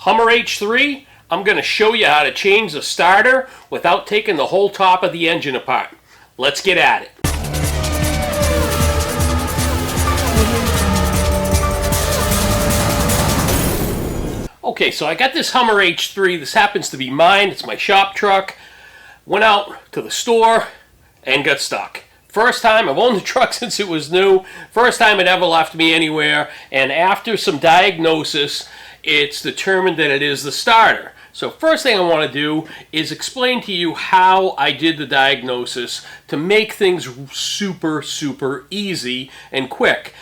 Hummer H3, I'm going to show you how to change the starter without taking the whole top of the engine apart. Let's get at it. Okay, so I got this Hummer H3. This happens to be mine. It's my shop truck. Went out to the store and got stuck. First time, I've owned the truck since it was new. First time it ever left me anywhere. And after some diagnosis, it's determined that it is the starter. So first thing I want to do is explain to you how I did the diagnosis to make things super easy and quick.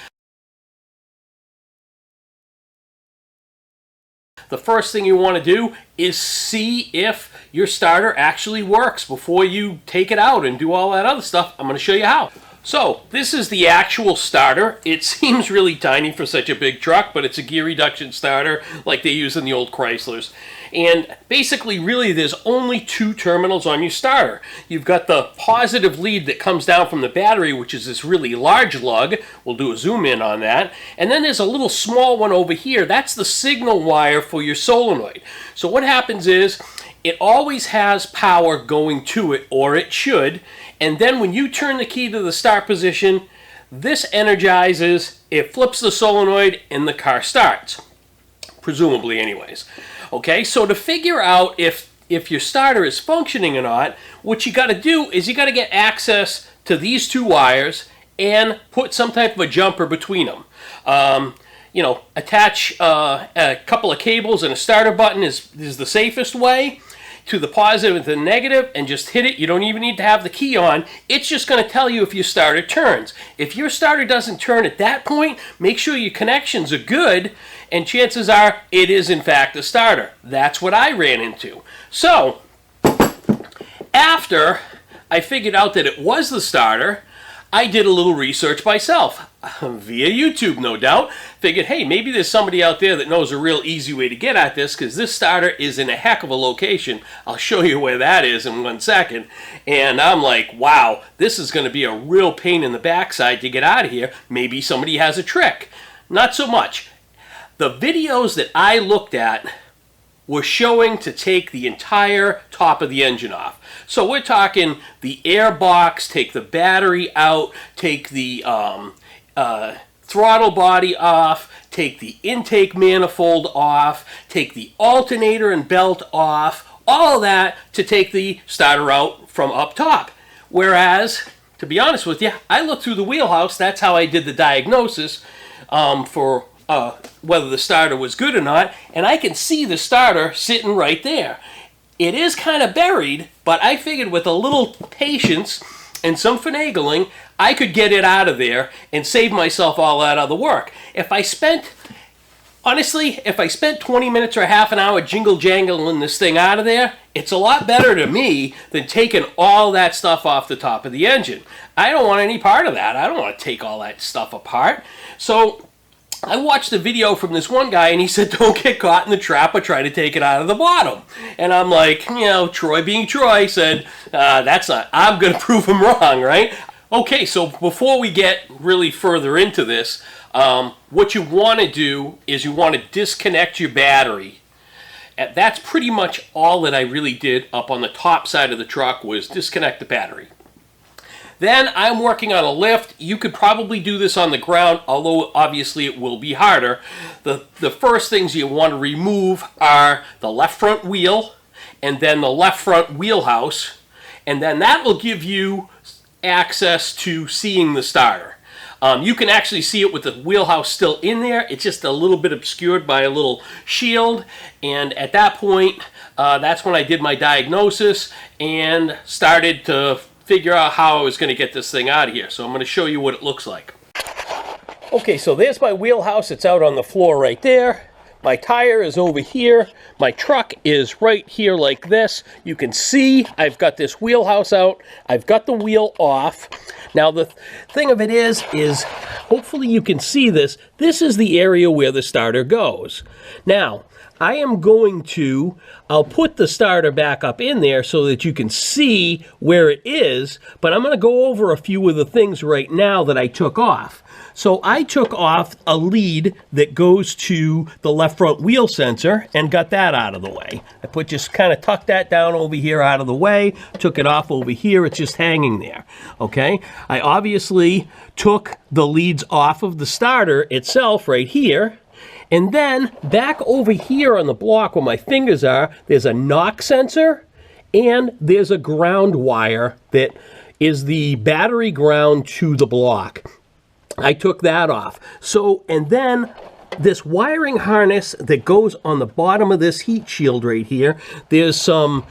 The first thing you want to do is see if your starter actually works before you take it out and do all that other stuff. I'm going to show you how. So this is the actual starter. It seems really tiny for such a big truck, but it's a gear reduction starter like they use in the old Chryslers. And basically, really, there's only two terminals on your starter. You've got the positive lead that comes down from the battery, which is this really large lug. We'll do a zoom in on that. And then there's a little small one over here. That's the signal wire for your solenoid. So what happens is, it always has power going to it, or it should. And then when you turn the key to the start position, this energizes, it flips the solenoid, and the car starts. Presumably anyways. Okay, so to figure out if your starter is functioning or not, what you got to do is you got to get access to these two wires and put some type of a jumper between them. You know, attach a couple of cables and a starter button is the safest way to the positive and the negative, and just hit it. You don't even need to have the key on. It's just going to tell you if your starter turns. If your starter doesn't turn at that point, make sure your connections are good, and chances are it is in fact a starter. That's what I ran into. So after I figured out that it was the starter, I did a little research myself, via YouTube no doubt. Figured, hey, maybe there's somebody out there that knows a real easy way to get at this, because this starter is in a heck of a location. I'll show you where that is in 1 second. And I'm like, wow, this is going to be a real pain in the backside to get out of here. Maybe somebody has a trick. Not so much. The videos that I looked at were showing to take the entire top of the engine off. So we're talking the air box, take the battery out, take the throttle body off, take the intake manifold off, take the alternator and belt off, all of that to take the starter out from up top. Whereas, to be honest with you, I looked through the wheelhouse. That's how I did the diagnosis for whether the starter was good or not, and I can see the starter sitting right there. It is kind of buried, but I figured with a little patience and some finagling, I could get it out of there and save myself all that other work. Honestly, if I spent 20 minutes or half an hour jingle-jangling this thing out of there, it's a lot better to me than taking all that stuff off the top of the engine. I don't want any part of that. I don't want to take all that stuff apart. So I watched a video from this one guy, and he said, don't get caught in the trap or try to take it out of the bottom. And I'm like, you know, Troy being Troy said, I'm going to prove him wrong, right? Okay, so before we get really further into this, what you want to do is you want to disconnect your battery. And that's pretty much all that I really did up on the top side of the truck, was disconnect the battery. Then I'm working on a lift. You could probably do this on the ground, although obviously it will be harder. The first things you want to remove are the left front wheel and then the left front wheelhouse, and then that will give you access to seeing the starter. You can actually see it with the wheelhouse still in there. It's just a little bit obscured by a little shield, and at that point, that's when I did my diagnosis and started to figure out how I was going to get this thing out of here. So I'm going to show you what it looks like. Okay, so there's my wheelhouse. It's out on the floor right there. My tire is over here. My truck is right here like this. You can see I've got this wheelhouse out. I've got the wheel off. Now the thing of it is hopefully you can see this. This is the area where the starter goes. Now, I am going to, I'll put the starter back up in there so that you can see where it is, but I'm going to go over a few of the things right now that I took off. So I took off a lead that goes to the left front wheel sensor and got that out of the way. I just kind of tucked that down over here out of the way, took it off over here, it's just hanging there, okay? I obviously took the leads off of the starter itself right here, and then back over here on the block where my fingers are, there's a knock sensor and there's a ground wire that is the battery ground to the block. I took that off. So, and then this wiring harness that goes on the bottom of this heat shield right here, there's some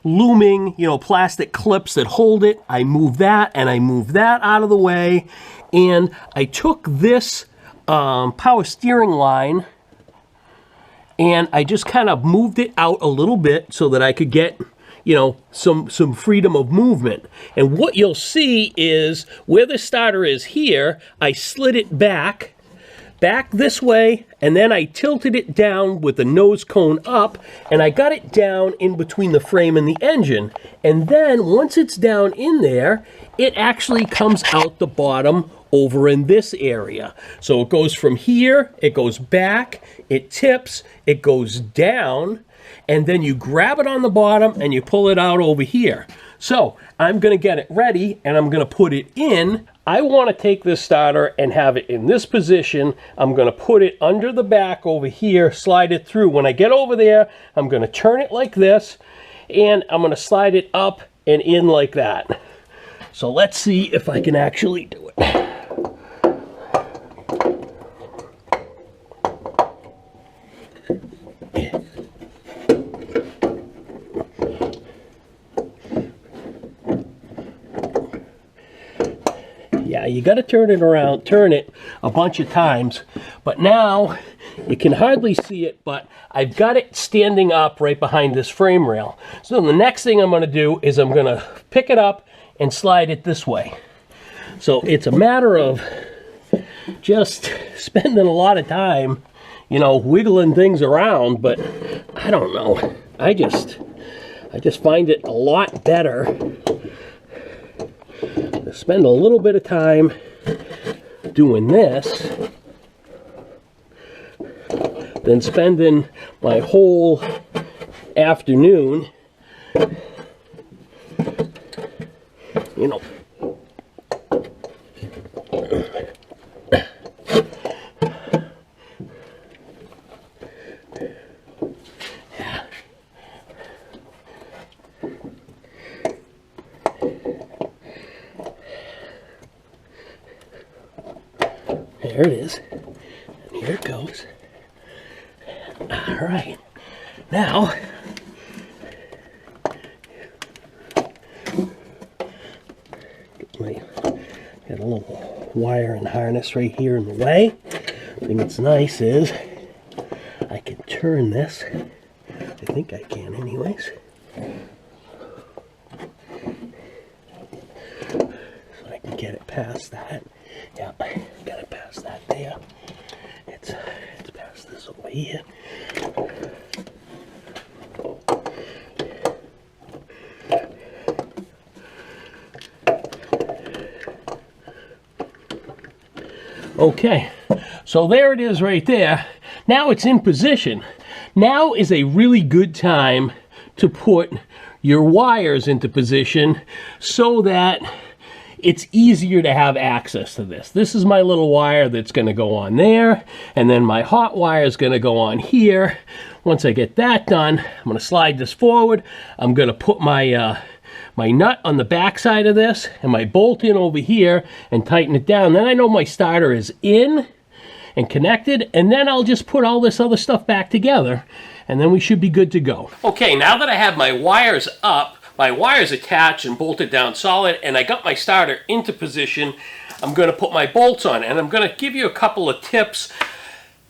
looming, plastic clips that hold it. I moved that and I moved that out of the way. And I took this power steering line and I just kind of moved it out a little bit so that I could get some freedom of movement. And what you'll see is where the starter is here, I slid it back this way, and then I tilted it down with the nose cone up, and I got it down in between the frame and the engine. And then once it's down in there, it actually comes out the bottom over in this area. So it goes from here, it goes back, it tips, it goes down, and then you grab it on the bottom and you pull it out over here. So I'm going to get it ready and I'm going to put it in. I want to take this starter and have it in this position. I'm going to put it under the back over here, slide it through. When I get over there, I'm going to turn it like this and I'm going to slide it up and in like that. So let's see if I can actually do it. Yeah, you got to turn it around, turn it a bunch of times, but now you can hardly see it, but I've got it standing up right behind this frame rail. So the next thing I'm going to do is I'm going to pick it up and slide it this way. So it's a matter of just spending a lot of time, wiggling things around, but I don't know. I just find it a lot better to spend a little bit of time doing this than spending my whole afternoon, There it is. And here it goes. All right. Now, got a little wire and harness right here in the way. The thing that's nice is I can turn this. I think I can anyways. So I can get it past that. Yeah, got it past that there. It's past this over here. Okay, so there it is right there. Now it's in position. Now is a really good time to put your wires into position so that it's easier to have access to this. This is my little wire that's going to go on there, and then my hot wire is going to go on here. Once I get that done, I'm going to slide this forward. I'm going to put my my nut on the back side of this and my bolt in over here and tighten it down. Then I know my starter is in and connected, and then I'll just put all this other stuff back together, and then we should be good to go. Okay, now that I have my wires up, my wires attached and bolted down solid, and I got my starter into position, I'm going to put my bolts on, and I'm going to give you a couple of tips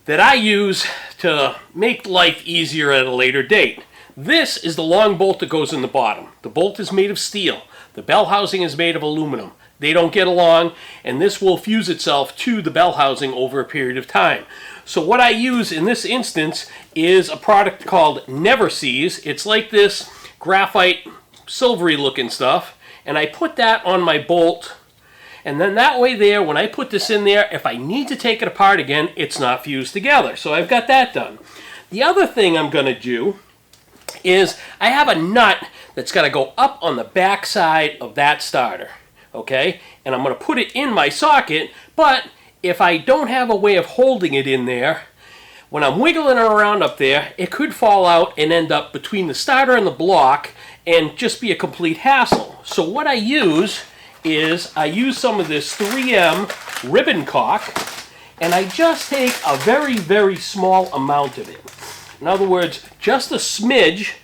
that I use to make life easier at a later date. This is the long bolt that goes in the bottom. The bolt is made of steel. The bell housing is made of aluminum. They don't get along, and this will fuse itself to the bell housing over a period of time. So what I use in this instance is a product called Never Sees. It's like this graphite, silvery looking stuff, and I put that on my bolt, and then that way there, when I put this in there, if I need to take it apart again, it's not fused together. So I've got that done. The other thing I'm going to do is I have a nut that's got to go up on the back side of that starter, okay? And I'm going to put it in my socket, but if I don't have a way of holding it in there, when I'm wiggling it around up there, it could fall out and end up between the starter and the block and just be a complete hassle. So what I use is I use some of this 3M ribbon kock, and I just take a very, very small amount of it. In other words, just a smidge,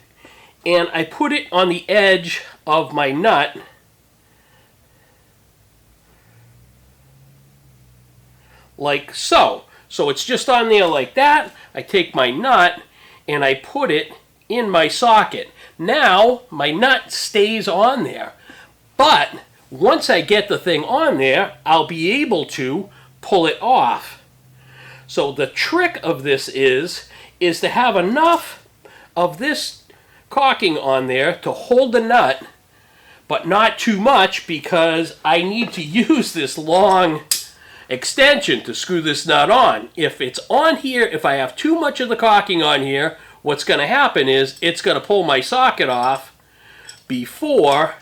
and I put it on the edge of my nut, like so. So it's just on there like that. I take my nut and I put it in my socket. Now my nut stays on there, but once I get the thing on there, I'll be able to pull it off. So the trick of this is to have enough of this caulking on there to hold the nut, but not too much, because I need to use this long extension to screw this nut on. If it's on here, if I have too much of the caulking on here, what's going to happen is it's going to pull my socket off before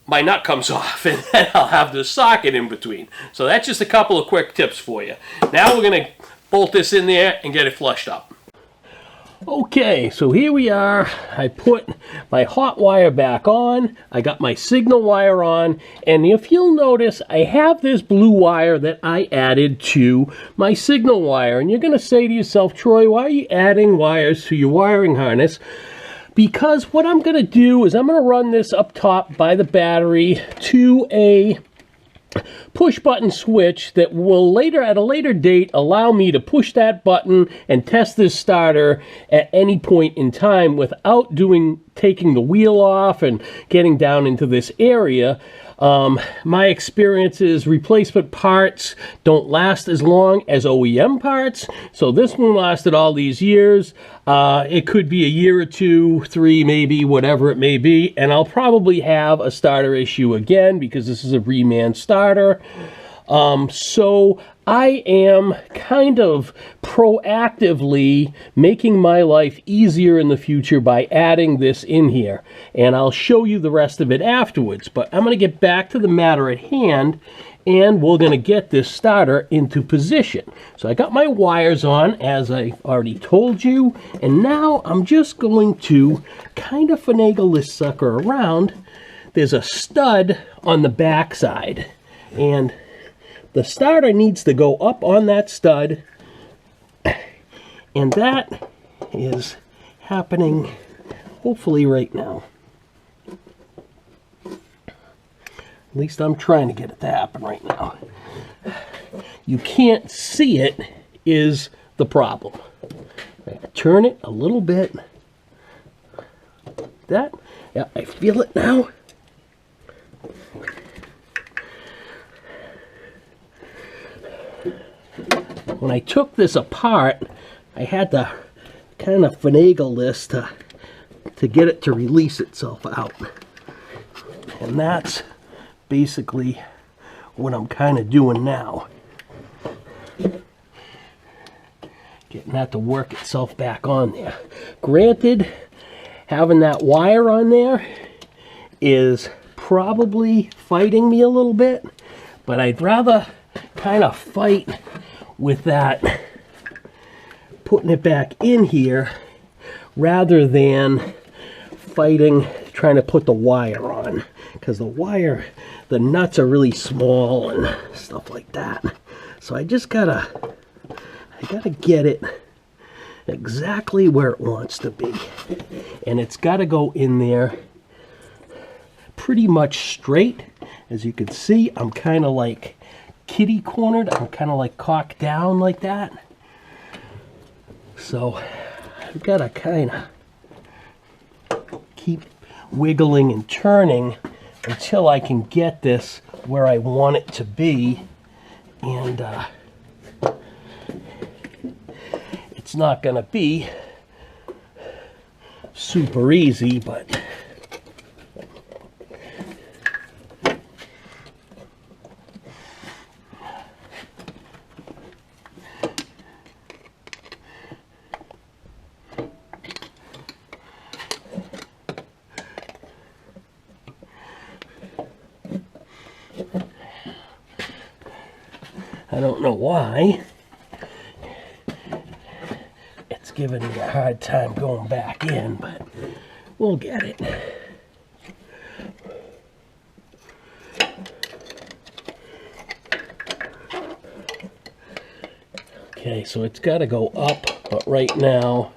my nut comes off, and then I'll have the socket in between. So that's just a couple of quick tips for you. Now we're going to bolt this in there and get it flushed up. Okay, so here we are. I put my hot wire back on. I got my signal wire on, and if you'll notice, I have this blue wire that I added to my signal wire. And you're going to say to yourself, Troy, why are you adding wires to your wiring harness? Because what I'm going to do is I'm going to run this up top by the battery to a push button switch that will later, at a later date, allow me to push that button and test this starter at any point in time without taking the wheel off and getting down into this area. My experience is replacement parts don't last as long as OEM parts, so this one lasted all these years. It could be a year or two, 3 maybe, whatever it may be, and I'll probably have a starter issue again because this is a reman starter. So I am kind of proactively making my life easier in the future by adding this in here. And I'll show you the rest of it afterwards. But I'm going to get back to the matter at hand, and we're going to get this starter into position. So I got my wires on, as I already told you. And now I'm just going to kind of finagle this sucker around. There's a stud on the back side, and the starter needs to go up on that stud, and that is happening hopefully right now. At least I'm trying to get it to happen right now. You can't see it is the problem. Turn it a little bit. That, yeah, I feel it now. When I took this apart, I had to kind of finagle this to get it to release itself out. And that's basically what I'm kind of doing now. Getting that to work itself back on there. Granted, having that wire on there is probably fighting me a little bit, but I'd rather kind of fight with that, putting it back in here, rather than fighting trying to put the wire on, because the nuts are really small and stuff like that. So I gotta get it exactly where it wants to be, and it's got to go in there pretty much straight. As you can see, I'm kind of like kitty cornered. I'm kind of like cocked down like that. So I've got to kind of keep wiggling and turning until I can get this where I want it to be. And not going to be super easy, but I don't know why it's giving me a hard time going back in, but we'll get it. Okay, so it's got to go up, but right now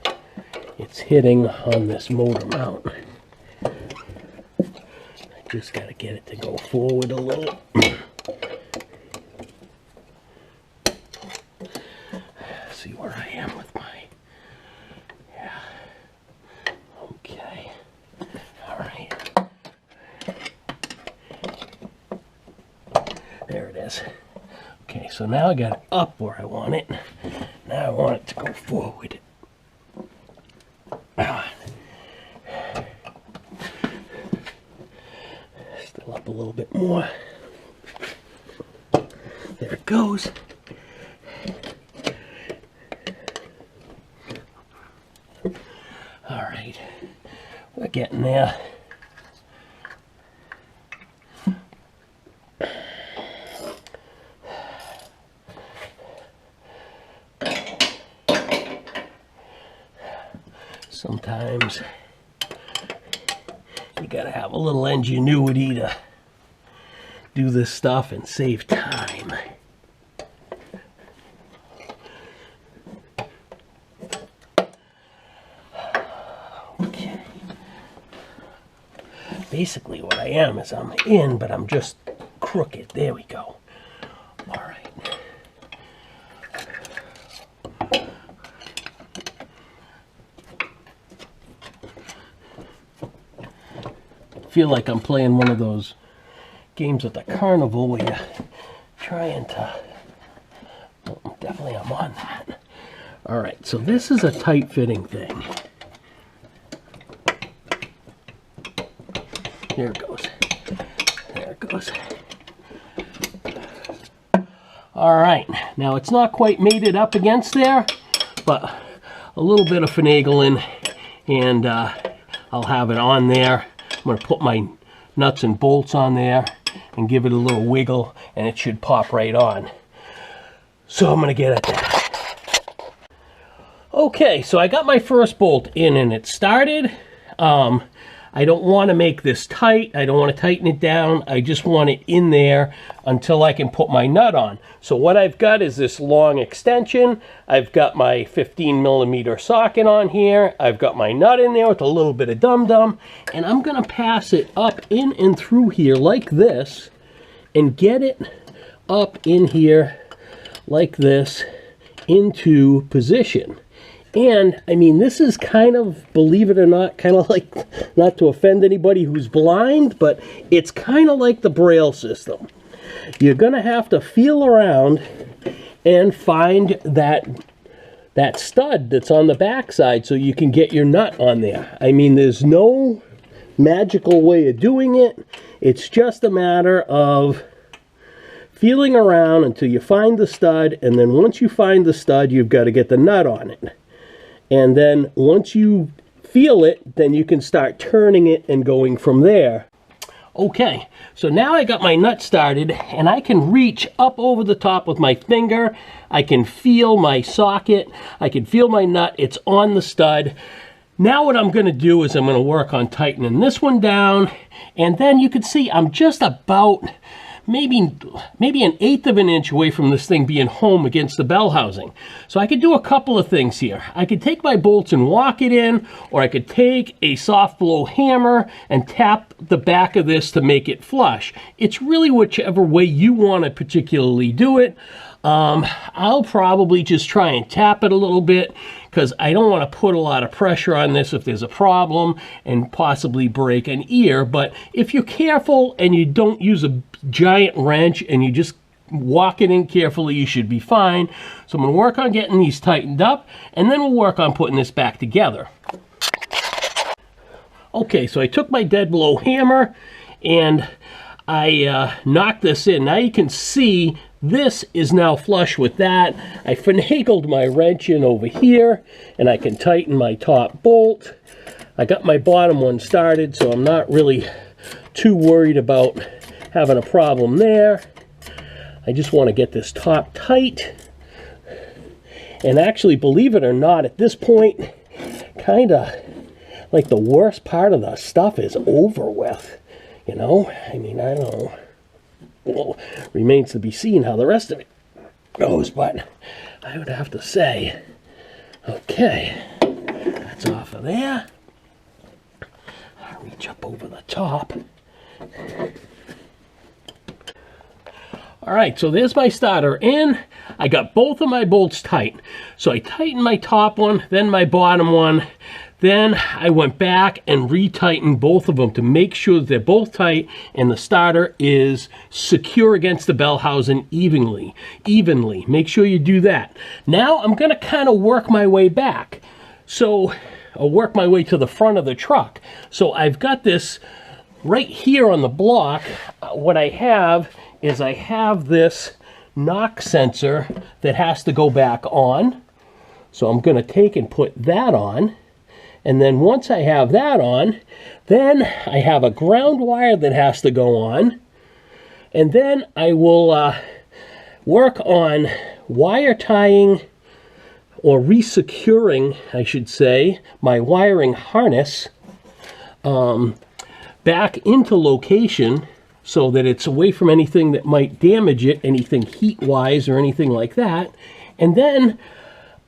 it's hitting on this motor mount. I just got to get it to go forward a little. See where I am with my, yeah, okay, all right, there it is. Okay, so now I got it up where I want it. Now I want it to go forward. Still up a little bit more. There it goes. All right, we're getting there. Sometimes you gotta have a little ingenuity to do this stuff and save time. Okay. Basically what I am is I'm in, but I'm just crooked. There we go. All right. Feel like I'm playing one of those games at the carnival where you're trying to, well, definitely I'm on that. All right, so this is a tight fitting thing. There it goes. There it goes. All right, now it's not quite made it up against there, but a little bit of finagling and I'll have it on there. I'm going to put my nuts and bolts on there and give it a little wiggle and it should pop right on. So I'm going to get at that. Okay, so I got my first bolt in and it started. I don't want to make this tight. I don't want to tighten it down. I just want it in there until I can put my nut on. So what I've got is this long extension. I've got my 15mm socket on here. I've got my nut in there with a little bit of dum-dum. And I'm going to pass it up in and through here like this and get it up in here like this into position. And, I mean, this is kind of, believe it or not, kind of like, not to offend anybody who's blind, but it's kind of like the Braille system. You're going to have to feel around and find that stud that's on the backside so you can get your nut on there. I mean, there's no magical way of doing it. It's just a matter of feeling around until you find the stud, and then once you find the stud, you've got to get the nut on it. And then once you feel it, then you can start turning it and going from there. Okay, so now I got my nut started and I can reach up over the top with my finger. I can feel my socket. I can feel my nut. It's on the stud. Now what I'm going to do is I'm going to work on tightening this one down. And then you can see I'm just about maybe 1/8 of an inch away from this thing being home against the bell housing. So I could do a couple of things here. I could take my bolts and walk it in, or I could take a soft blow hammer and tap the back of this to make it flush. It's really whichever way you want to particularly do it. I'll probably just try and tap it a little bit because I don't want to put a lot of pressure on this if there's a problem and possibly break an ear. But if you're careful and you don't use a giant wrench and you just walk it in carefully, you should be fine. So I'm going to work on getting these tightened up, and then we'll work on putting this back together. Okay, so I took my dead blow hammer and I knocked this in. Now you can see this is now flush with that. I finagled my wrench in over here, and I can tighten my top bolt. I got my bottom one started, so I'm not really too worried about having a problem there. I just want to get this top tight. And actually, believe it or not, at this point, kind of like the worst part of the stuff is over with. You know, I mean, I don't know. Well, remains to be seen how the rest of it goes, but I would have to say, okay, that's off of there. I'll reach up over the top. All right, so there's my starter in. I got both of my bolts tight. So I tightened my top one, then my bottom one. Then I went back and retightened both of them to make sure that they're both tight and the starter is secure against the bell housing evenly. Make sure you do that. Now I'm gonna kind of work my way back. So I'll work my way to the front of the truck. So I've got this right here on the block. What I have is I have this knock sensor that has to go back on. So I'm gonna take and put that on. And then once I have that on, then I have a ground wire that has to go on. And then I will work on wire tying, or resecuring, I should say, my wiring harness back into location so that it's away from anything that might damage it, anything heat-wise or anything like that. And then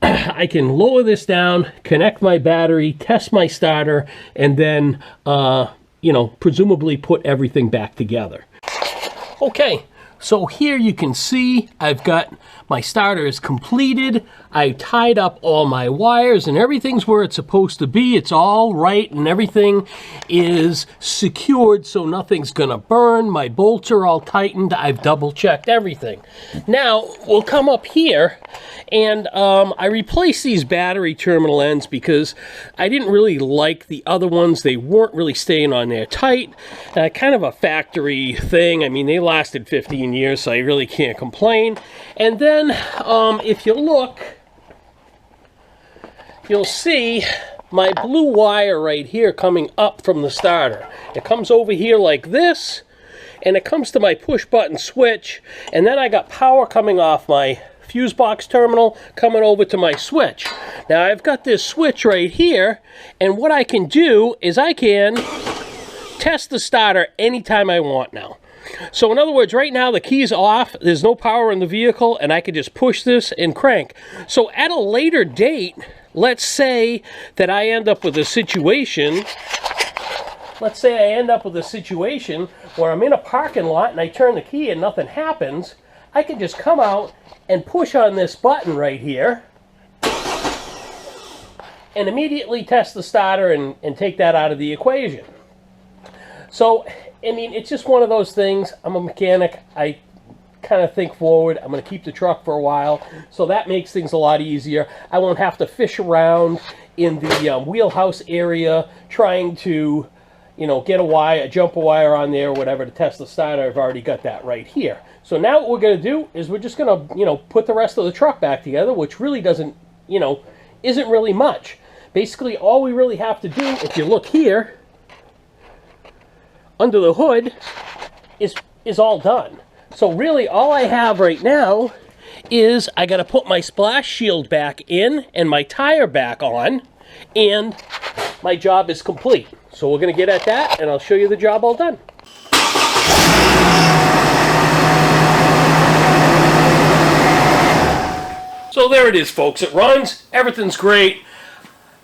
I can lower this down, connect my battery, test my starter, and then, you know, presumably put everything back together. Okay, so here you can see I've got my starter is completed. I tied up all my wires and everything's where it's supposed to be. It's all right and everything is secured so nothing's gonna burn. My bolts are all tightened. I've double checked everything. Now we'll come up here and I replaced these battery terminal ends because I didn't really like the other ones. They weren't really staying on there tight. Kind of a factory thing. I mean, they lasted 15 years, so I really can't complain. And then if you look, you'll see my blue wire right here coming up from the starter. It comes over here like this, and it comes to my push button switch, and then I got power coming off my fuse box terminal coming over to my switch. Now I've got this switch right here, and what I can do is I can test the starter anytime I want now. So in other words, right now the key's off, there's no power in the vehicle, and I can just push this and crank. So at a later date, let's say that I end up with a situation, where I'm in a parking lot and I turn the key and nothing happens, I can just come out and push on this button right here and immediately test the starter and take that out of the equation. So, I mean, it's just one of those things. I'm a mechanic. I kind of think forward. I'm going to keep the truck for a while, so that makes things a lot easier. I won't have to fish around in the wheelhouse area trying to, you know, get a jumper wire on there or whatever to test the starter. I've already got that right here. So now what we're going to do is we're just going to, you know, put the rest of the truck back together, which really doesn't, you know, isn't really much. Basically, all we really have to do, if you look here, under the hood, is all done. So really, all I have right now is I got to put my splash shield back in and my tire back on, and my job is complete. So we're going to get at that, and I'll show you the job all done. So there it is, folks. It runs. Everything's great.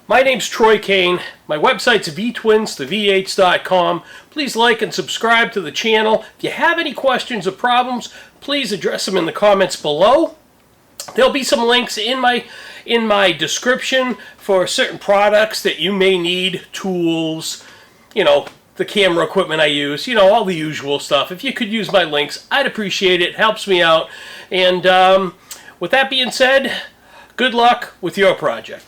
My name's Troy Kane. My website's vtwins2v8s.com. Please like and subscribe to the channel. If you have any questions or problems, please address them in the comments below. There'll be some links in my description for certain products that you may need, tools, you know, the camera equipment I use, you know, all the usual stuff. If you could use my links, I'd appreciate it. It helps me out. And with that being said, good luck with your project.